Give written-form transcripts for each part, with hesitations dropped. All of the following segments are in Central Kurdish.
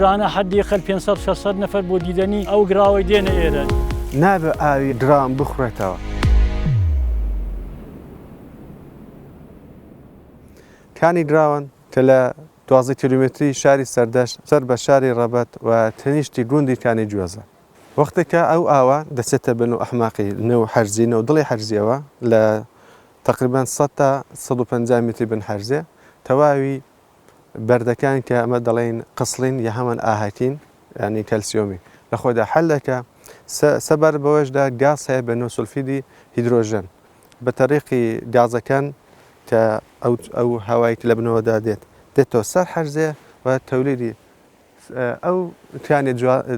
ڕۆژانە حەدیقەل 500-600 نەفەر بۆ دیدەنی ئەو گراوەی دێنە ئێرە. نابێ ئاوی درام بخورێتەوە. کانی دراون کە لە 12 کیلومتری شاری سەردەشت سەر بە شاری ڕەبەت و تەنیشتی گوندی کانی جوێزە. وەختێکە ئەو ئاوە دەچێتە بن و ئەحماقی نێو حەرزینە و دڵی حەرزیەوە لە تقریبان 100 تا 150 متری بن حەرزێ تەواوی بەردەکان کە ئەمە دەڵێن قسڵین یا هەمان ئاهاتین ینی کەلسیۆمی لە خۆیدا حەلەکە سەبەر بەوەشدا گاز هەیە بە نۆسولفیدی هیدرۆژن بە تەریقی گازەکان کە ئەو هەوایی لە بنەوەدا دێتەوە سەر حەرزێ و تەولیدی ئەو کانی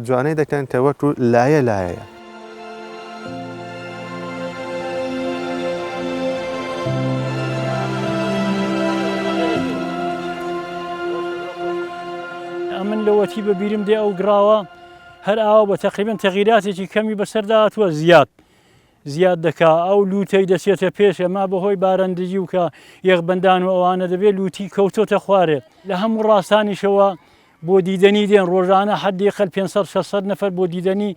جوانەی دەکەن کە وەکو لایەیە. من لەوەتی بەبیرم دێ ئەو گراوە هەر ئاوە بە تەقریبەن تەغیراتێکی کەمی بەسەرداهاتووە زیاد دەکا ئەو لوتەی دەچێتە پێش ئەما بەهۆی بارەندگی و کە یەغبەندان و ئەوانە دەبێت لوتی کەوتۆتە خوارێ لە هەموو ڕاستانیشەوە بۆ دیدەنی دێن ڕۆژانە حەدیقەل 500-600 نەفەر بۆ دیدەنی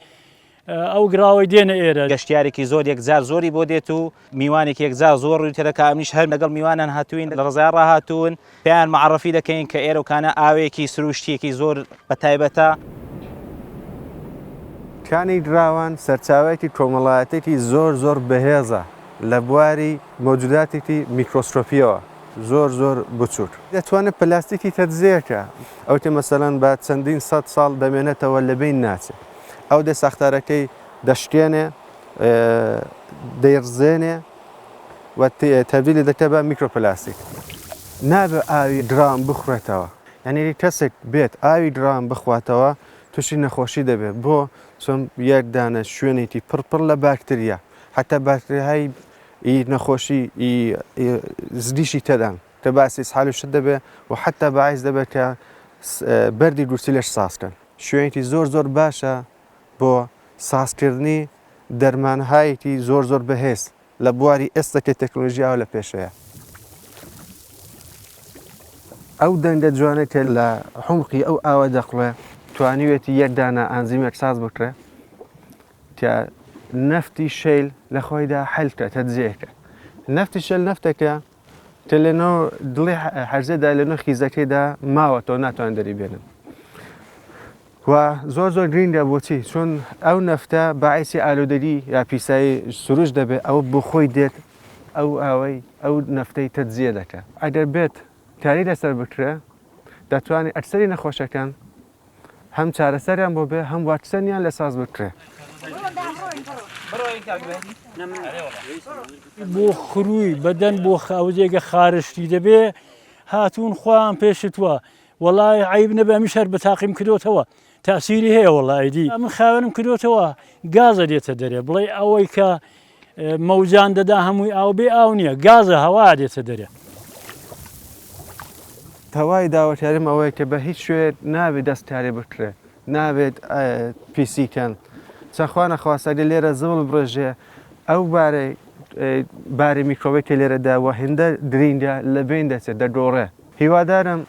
ئەو گراوەی دێنە ئێرە. گەشتیارێکی زۆر یەکجار زۆری بۆ دێت و میوانێکی یەکجار زۆر ڕووی تێدەکا ئەمیش هەر لەگەڵ میوانان هاتوین لە ڕزای ڕاهاتوون پێیان معرەفی دەکەین کە ئێرەکانە ئاوێکی سروشتیەکی زۆر بەتایبەتە. کانی دراوان سەرچاوێکی کۆمەڵایەتێکی زۆر بەهێزە لە بواری مۆجوداتێکی میکرۆسکۆپیەوە زۆر بچووک دەتوانێت پلاستیکی تەجزیەکە ئەو تێ مەسەلەن بە چەندین سەد ساڵ دەمێنێتەوە لەبین ناچێت ئەو دێ ساختارەکەی دەشتێنێ دەیڕزێنێ و تەبدیلی دەکە بە میکرۆپلاستیک. نابێ ئاوی درام بخورێتەوە یعنی کەسێک بێت ئاوی درام بخواتەوە تووشی نەخۆشی دەبێت بۆ چۆن یەکدانە شوێنێکی پڕ لە باکتریا حتا باکتریاهای نەخۆشی زریشی تێدان کە باسی سحالشت دەبێت و حتا باعث دەبێت کە بەردی گورچی لەش سازکەن. شوێنێکی زۆر باشە بۆ سازکردنی دەرمانهایەکی زۆر بەهێز لە بواری ئێستاکە تەکنۆلۆژیاوە لە پێشەیە. ئەو دەنگە جوانە کە لە حومقی ئەو ئاوە دەقڵێ توانیوێتی یەکدانە ئەنزیمێک ساز بکرێ کە نەفتی شەیل لە خۆیدا حەلکە تەجزیەکە. نەفتی شەیل نەفتەکە کە لەنەوە دڵی حەرزێدا لەنەوە خیزەکەیدا ماوەتەوە ناتوانن دەریبێنن و زۆر گرنگە بۆچی چون ئەو نەفتە باعیسی ئالودەری یا پیسایی سروش دەبێت ئەو بۆ خۆی دێت ئەو ئاوەی ئەو نەفتەی تەجزیە دەکە. ئەگەر بێت کاری لەسەر بکرێ دەتوانێت ئەکسەری نەخۆشەکان هەم چارەسەریان بۆ بێ هەم واکسەنیان لە ساز بکرێ. بۆ خروی بەدەن بۆ خاوزێگە خارشتی دەبێ هاتوون خۆیان پێشتووە وەڵای عیب نەبێ ئەمیش هەر بە تاقیم کردوتەوە تاسیری هەیە وەڵایدی من خاوێنم کردوتەوە گازە دێتە دەرێ بڵێ ئەوەی کە مەوجان دەدا هەمووی ئاو بێ ئاو نییە گازە هەوا دێتە دەرێ. تەوای داوەتیارم ئەوەیە کە بە هیچ شوێت نابێت دەستکاری بکرێ نابێت پیسیکەن چەخوا نەخواسەگە لێرە زڵ بڕێژێ ئەو باری میکرۆبێکە لێرەدا وە هێندە درینگە لە بین دەچێت دەگۆڕێ. هیوادارم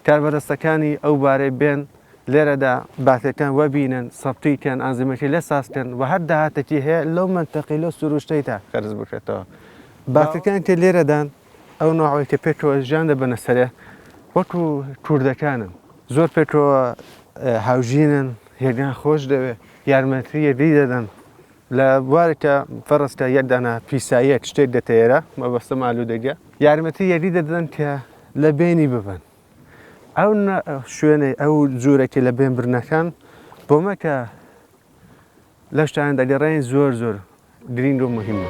کاربەدەستەکانی ئەو بارەی بێن لێرەدا باتەکان وەبینن سەبتیکەن ئەنزیمەکەی لە سازکەن و هەر داهاتێکی هەیە لەو منتەقی لەو سروشتەیدا قەرز بکرێتەوە. باتەکان کە لێرەدان ئەو نوعەوەی کە پێکەوە ژیان دەبنە سەرێ وەکو کوردەکانن زۆر پێکەوە هاوژینن هێگان خۆش دەوێت یارمەتی یەکدی دەدەن لە بوارێکە فەرستە یەکدانە پیساییەک شتێک دەتەیەرە مەبەستە ئالودەگە یارمەتی یەکدی دەدەن کە لە بینی ببن. ئەو شوێنەی ئەو جوورێکی لە بین برنەکان بۆمەکە لە شتیان دەگەڕێن زۆر گرنگ و مهمە.